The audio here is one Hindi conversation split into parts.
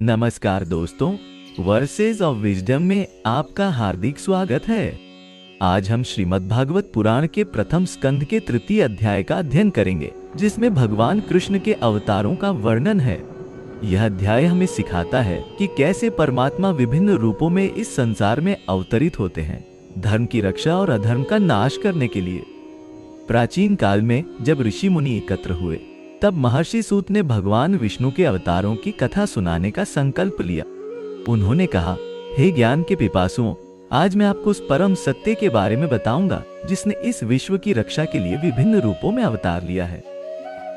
नमस्कार दोस्तों, वर्सेस ऑफ विजडम में आपका हार्दिक स्वागत है। आज हम श्रीमद् भागवत पुराण के प्रथम स्कंद के तृतीय अध्याय का अध्ययन करेंगे, जिसमें भगवान कृष्ण के अवतारों का वर्णन है। यह अध्याय हमें सिखाता है कि कैसे परमात्मा विभिन्न रूपों में इस संसार में अवतरित होते हैं, धर्म की रक्षा और अधर्म का नाश करने के लिए। प्राचीन काल में जब ऋषि मुनि एकत्र हुए, तब महर्षि सूत ने भगवान विष्णु के अवतारों की कथा सुनाने का संकल्प लिया। उन्होंने कहा, हे ज्ञान के पिपासुओं, आज मैं आपको उस परम सत्य के बारे में बताऊंगा जिसने इस विश्व की रक्षा के लिए विभिन्न रूपों में अवतार लिया है।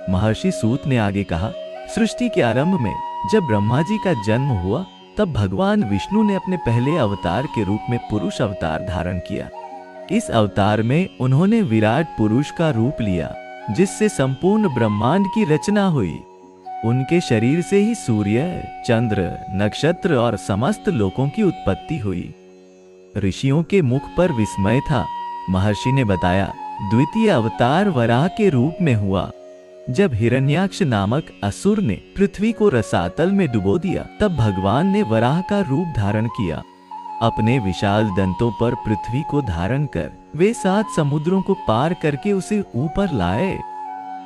महर्षि सूत ने आगे कहा, सृष्टि के आरंभ में जब ब्रह्मा जी का जन्म हुआ, तब भगवान विष्णु ने अपने पहले अवतार के रूप में पुरुष अवतार धारण किया। इस अवतार में उन्होंने विराट पुरुष का रूप लिया, जिससे संपूर्ण ब्रह्मांड की रचना हुई। उनके शरीर से ही सूर्य, चंद्र, नक्षत्र और समस्त लोकों की उत्पत्ति हुई। ऋषियों के मुख पर विस्मय था। महर्षि ने बताया, द्वितीय अवतार वराह के रूप में हुआ। जब हिरण्याक्ष नामक असुर ने पृथ्वी को रसातल में डुबो दिया, तब भगवान ने वराह का रूप धारण किया। अपने विशाल दंतों पर पृथ्वी को धारण कर वे 7 समुद्रों को पार करके उसे ऊपर लाए।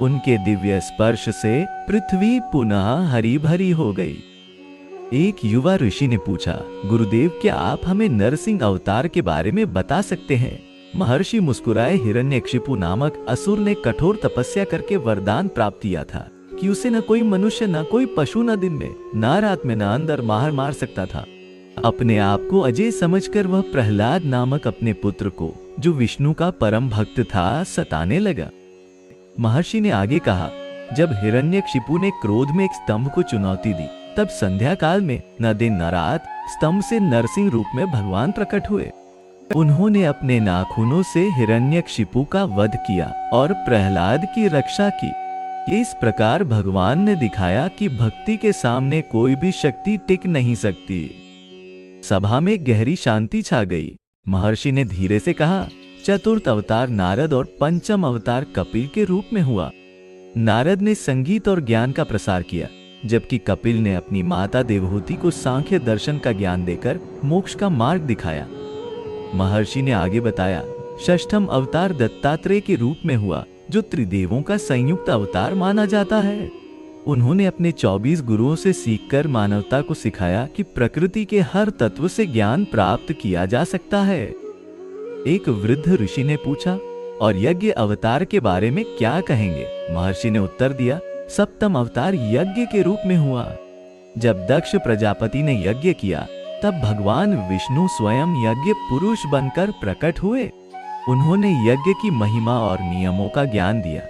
उनके दिव्य स्पर्श से पृथ्वी पुनः हरी भरी हो गई। एक युवा ऋषि ने पूछा, गुरुदेव, क्या आप हमें नरसिंह अवतार के बारे में बता सकते हैं? महर्षि मुस्कुराए। हिरण्यकशिपु नामक असुर ने कठोर तपस्या करके वरदान प्राप्त किया था कि उसे न कोई मनुष्य, न कोई पशु, न दिन में, न रात में, न अंदर बाहर मार सकता था। अपने आप को अजय समझकर वह प्रहलाद नामक अपने पुत्र को, जो विष्णु का परम भक्त था, सताने लगा। महर्षि ने आगे कहा, जब हिरण्यकशिपु ने क्रोध में एक स्तंभ को चुनौती दी, तब संध्या काल में न दिन न रात स्तंभ से नरसिंह रूप में भगवान प्रकट हुए। उन्होंने अपने नाखूनों से हिरण्यकशिपु का वध किया और प्रहलाद की रक्षा की। इस प्रकार भगवान ने दिखाया कि भक्ति के सामने कोई भी शक्ति टिक नहीं सकती। सभा में गहरी शांति छा गई। महर्षि ने धीरे से कहा, चतुर्थ अवतार नारद और पंचम अवतार कपिल के रूप में हुआ। नारद ने संगीत और ज्ञान का प्रसार किया, जबकि कपिल ने अपनी माता देवहूति को सांख्य दर्शन का ज्ञान देकर मोक्ष का मार्ग दिखाया। महर्षि ने आगे बताया, षष्ठम अवतार दत्तात्रेय के रूप में हुआ, जो त्रिदेवों का संयुक्त अवतार माना जाता है। उन्होंने अपने 24 गुरुओं से सीखकर मानवता को सिखाया कि प्रकृति के हर तत्व से ज्ञान प्राप्त किया जा सकता है। एक वृद्ध ऋषि ने पूछा, और यज्ञ अवतार के बारे में क्या कहेंगे? महर्षि ने उत्तर दिया, सप्तम अवतार यज्ञ के रूप में हुआ। जब दक्ष प्रजापति ने यज्ञ किया, तब भगवान विष्णु स्वयं यज्ञ पुरुष बनकर प्रकट हुए। उन्होंने यज्ञ की महिमा और नियमों का ज्ञान दिया,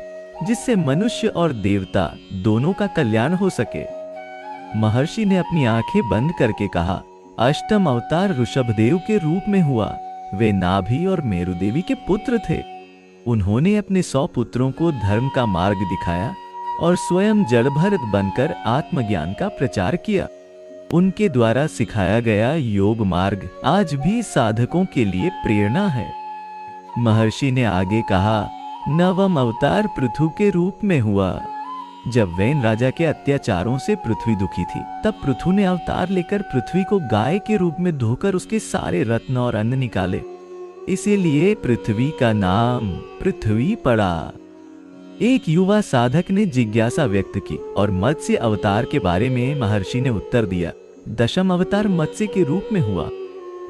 जिससे मनुष्य और देवता दोनों का कल्याण हो सके। महर्षि ने अपनी आंखें बंद करके कहा, अष्टम अवतार ऋषभदेव के रूप में हुआ। वे नाभि और मेरुदेवी के पुत्र थे। उन्होंने अपने 100 पुत्रों को धर्म का मार्ग दिखाया और स्वयं जड़भरत बनकर आत्मज्ञान का प्रचार किया। उनके द्वारा सिखाया गया योग मार्ग आज भी साधकों के लिए प्रेरणा है। महर्षि ने आगे कहा, नवम अवतार पृथु के रूप में हुआ। जब वैन राजा के अत्याचारों से पृथ्वी दुखी थी, तब पृथु ने अवतार लेकर पृथ्वी को गाय के रूप में धोकर उसके सारे रत्न और अन्न निकाले। इसीलिए पृथ्वी का नाम पृथ्वी पड़ा। एक युवा साधक ने जिज्ञासा व्यक्त की और मत्स्य अवतार के बारे में महर्षि ने उत्तर दिया, दशम अवतार मत्स्य के रूप में हुआ।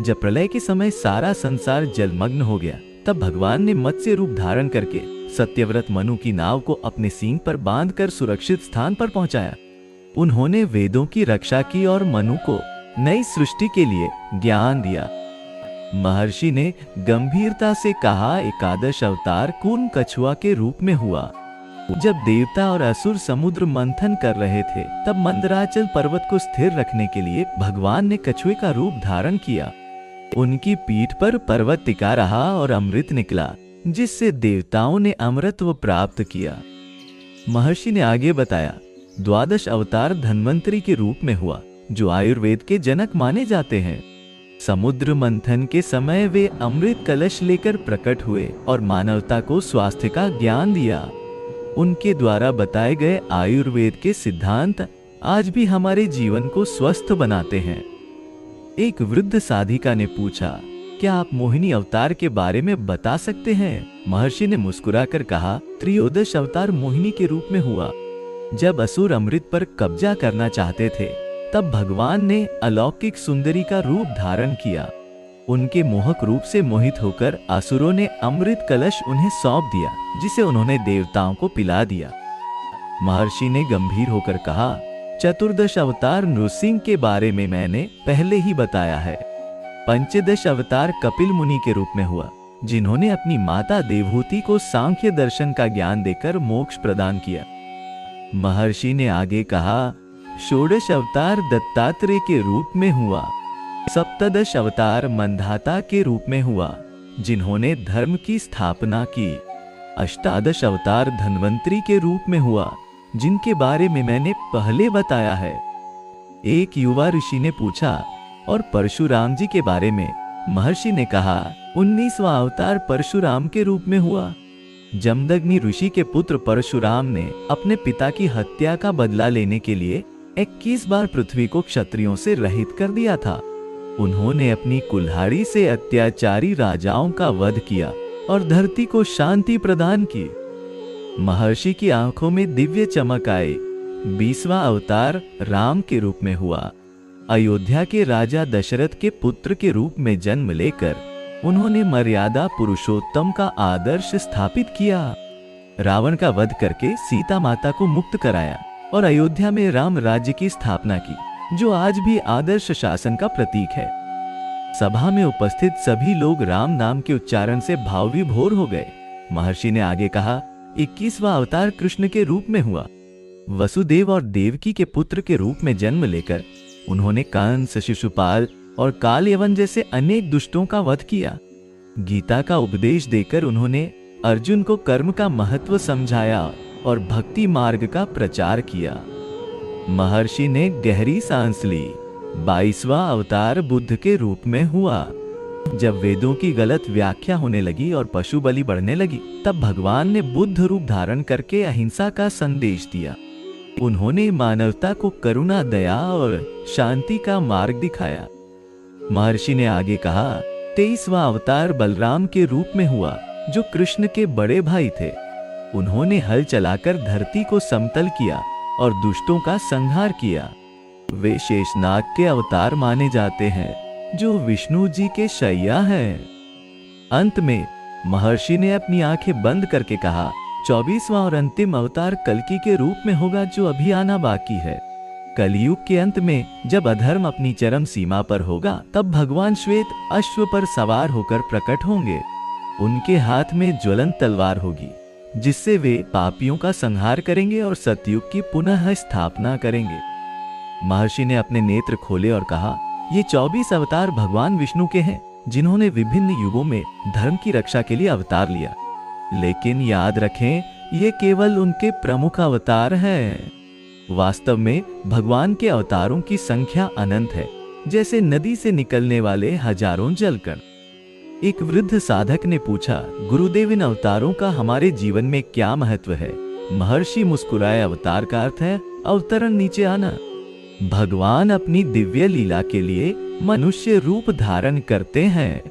जब प्रलय के समय सारा संसार जलमग्न हो गया, तब भगवान ने मत्स्य रूप धारण करके सत्यव्रत मनु की नाव को अपने सींग पर बांधकर सुरक्षित स्थान पर पहुंचाया। उन्होंने वेदों की रक्षा की और मनु को नई सृष्टि के लिए ज्ञान दिया। महर्षि ने गंभीरता से कहा, एकादश अवतार कूर्म कछुआ के रूप में हुआ। जब देवता और असुर समुद्र मंथन कर रहे थे, तब मंदराचल पर्वत को स्थिर रखने के लिए भगवान ने कछुए का रूप धारण किया। उनकी पीठ पर पर्वत टिका रहा और अमृत निकला, जिससे देवताओं ने अमृतत्व प्राप्त किया। महर्षि ने आगे बताया, द्वादश अवतार धन्वंतरी के रूप में हुआ, जो आयुर्वेद के जनक माने जाते हैं। समुद्र मंथन के समय वे अमृत कलश लेकर प्रकट हुए और मानवता को स्वास्थ्य का ज्ञान दिया। उनके द्वारा बताए गए आयुर्वेद के सिद्धांत आज भी हमारे जीवन को स्वस्थ बनाते हैं। एक वृद्ध साधिका ने पूछा, क्या आप मोहिनी अवतार के बारे में बता सकते हैं? महर्षि ने मुस्कुराकर कहा, त्रयोदश अवतार मोहिनी के रूप में हुआ। जब असुर अमृत पर कब्जा करना चाहते थे, तब भगवान ने अलौकिक सुंदरी का रूप धारण किया। उनके मोहक रूप से मोहित होकर असुरों ने अमृत कलश उन्हें सौंप दिया, जिसे उन्होंने देवताओं को पिला दिया। महर्षि ने गंभीर होकर कहा, चतुर्दश अवतार नृसिंह के बारे में मैंने पहले ही बताया है। पंचदश अवतार कपिल मुनि के रूप में हुआ, जिन्होंने अपनी माता देवहूति को सांख्य दर्शन का ज्ञान देकर मोक्ष प्रदान किया। महर्षि ने आगे कहा, षोडश अवतार दत्तात्रेय के रूप में हुआ। सप्तदश अवतार मंधाता के रूप में हुआ, जिन्होंने धर्म की स्थापना की। अष्टादश अवतार धन्वंतरी के रूप में हुआ, जिनके बारे में मैंने पहले बताया है। एक युवा ऋषि ने पूछा, और परशुराम जी के बारे में? महर्षि ने कहा, 19वां अवतार परशुराम के रूप में हुआ। जमदग्नि ऋषि के पुत्र परशुराम ने अपने पिता की हत्या का बदला लेने के लिए 21 बार पृथ्वी को क्षत्रियों से रहित कर दिया था। उन्होंने अपनी कुल्हाड़ी से अत्याचारी राजाओं का वध किया और धरती को शांति प्रदान की। महर्षि की आंखों में दिव्य चमक आई। 20वां अवतार राम के रूप में हुआ। अयोध्या के राजा दशरथ के पुत्र के रूप में जन्म लेकर उन्होंने मर्यादा पुरुषोत्तम का आदर्श स्थापित किया। रावण का वध करके सीता माता को मुक्त कराया और अयोध्या में राम राज्य की स्थापना की, जो आज भी आदर्श शासन का प्रतीक है। सभा में उपस्थित सभी लोग राम नाम के उच्चारण से भाव विभोर हो गए। महर्षि ने आगे कहा, 21वां अवतार कृष्ण के रूप में हुआ। वसुदेव और देवकी के पुत्र के रूप में जन्म लेकर उन्होंने कंस, शिशुपाल और कालयवन जैसे अनेक दुष्टों का वध किया। गीता का उपदेश देकर उन्होंने अर्जुन को कर्म का महत्व समझाया और भक्ति मार्ग का प्रचार किया। महर्षि ने गहरी सांस ली। 22वां अवतार बुद्ध के रूप में हुआ। जब वेदों की गलत व्याख्या होने लगी और पशु बलि बढ़ने लगी, तब भगवान ने बुद्ध रूप धारण करके अहिंसा का संदेश दिया। उन्होंने मानवता को करुणा, दया और शांति का मार्ग दिखाया। महर्षि ने आगे कहा, 23वां अवतार बलराम के रूप में हुआ, जो कृष्ण के बड़े भाई थे। उन्होंने हल चलाकर धरती को समतल किया और दुष्टों का संहार किया। वे शेषनाग के अवतार माने जाते हैं, जो विष्णु जी के शैया हैं। अंत में महर्षि ने अपनी आंखें बंद करके कहा, 24वां और अंतिम अवतार कल्कि के रूप में होगा, जो अभी आना बाकी है। कलयुग के अंत में जब अधर्म अपनी चरम सीमा पर होगा, तब भगवान श्वेत अश्व पर सवार होकर प्रकट होंगे। उनके हाथ में ज्वलंत तलवार होगी, जिससे वे पापियों का संहार करेंगे और सतयुग की पुनः स्थापना करेंगे। महर्षि ने अपने नेत्र खोले और कहा, ये 24 अवतार भगवान विष्णु के हैं, जिन्होंने विभिन्न युगों में धर्म की रक्षा के लिए अवतार लिया। लेकिन याद रखें, ये केवल उनके प्रमुख अवतार हैं। वास्तव में भगवान के अवतारों की संख्या अनंत है, जैसे नदी से निकलने वाले हजारों जलकण। एक वृद्ध साधक ने पूछा, गुरुदेव, इन अवतारों का हमारे जीवन में क्या महत्व है? महर्षि मुस्कुराए, अवतार का अर्थ है अवतरण, नीचे आना। भगवान अपनी दिव्य लीला के लिए मनुष्य रूप धारण करते हैं।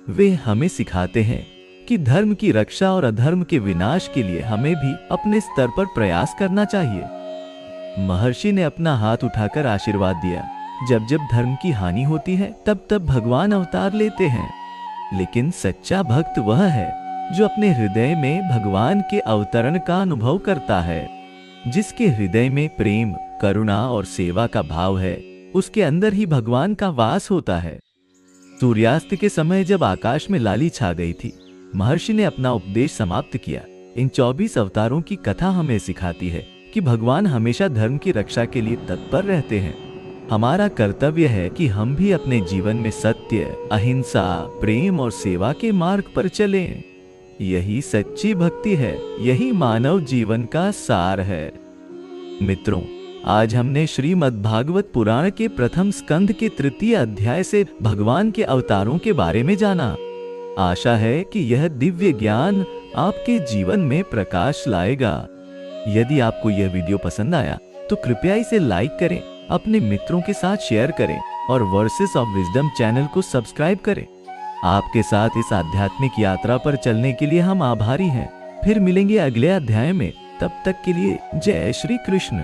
वे हमें सिखाते हैं कि धर्म की रक्षा और अधर्म के विनाश के लिए हमें भी अपने स्तर पर प्रयास करना चाहिए। महर्षि ने अपना हाथ उठाकर आशीर्वाद दिया। जब जब धर्म की हानि होती है, तब तब भगवान अवतार लेते हैं। लेकिन सच्चा भक्त वह है जो अपने हृदय में भगवान के अवतरण का अनुभव करता है। जिसके हृदय में प्रेम, करुणा और सेवा का भाव है, उसके अंदर ही भगवान का वास होता है। सूर्यास्त के समय जब आकाश में लाली छा गई थी, महर्षि ने अपना उपदेश समाप्त किया। इन 24 अवतारों की कथा हमें सिखाती है कि भगवान हमेशा धर्म की रक्षा के लिए तत्पर रहते हैं। हमारा कर्तव्य है कि हम भी अपने जीवन में सत्य, अहिंसा, प्रेम और सेवा के मार्ग पर चलें। यही सच्ची भक्ति है, यही मानव जीवन का सार है। मित्रों, आज हमने श्रीमद् भागवत पुराण के प्रथम स्कंध के 3 अध्याय से भगवान के अवतारों के बारे में जाना। आशा है कि यह दिव्य ज्ञान आपके जीवन में प्रकाश लाएगा। यदि आपको यह वीडियो पसंद आया तो कृपया इसे लाइक करें, अपने मित्रों के साथ शेयर करें और वर्सेस ऑफ विजडम चैनल को सब्सक्राइब करें। आपके साथ इस आध्यात्मिक यात्रा पर चलने के लिए हम आभारी हैं। फिर मिलेंगे अगले अध्याय में, तब तक के लिए जय श्री कृष्ण।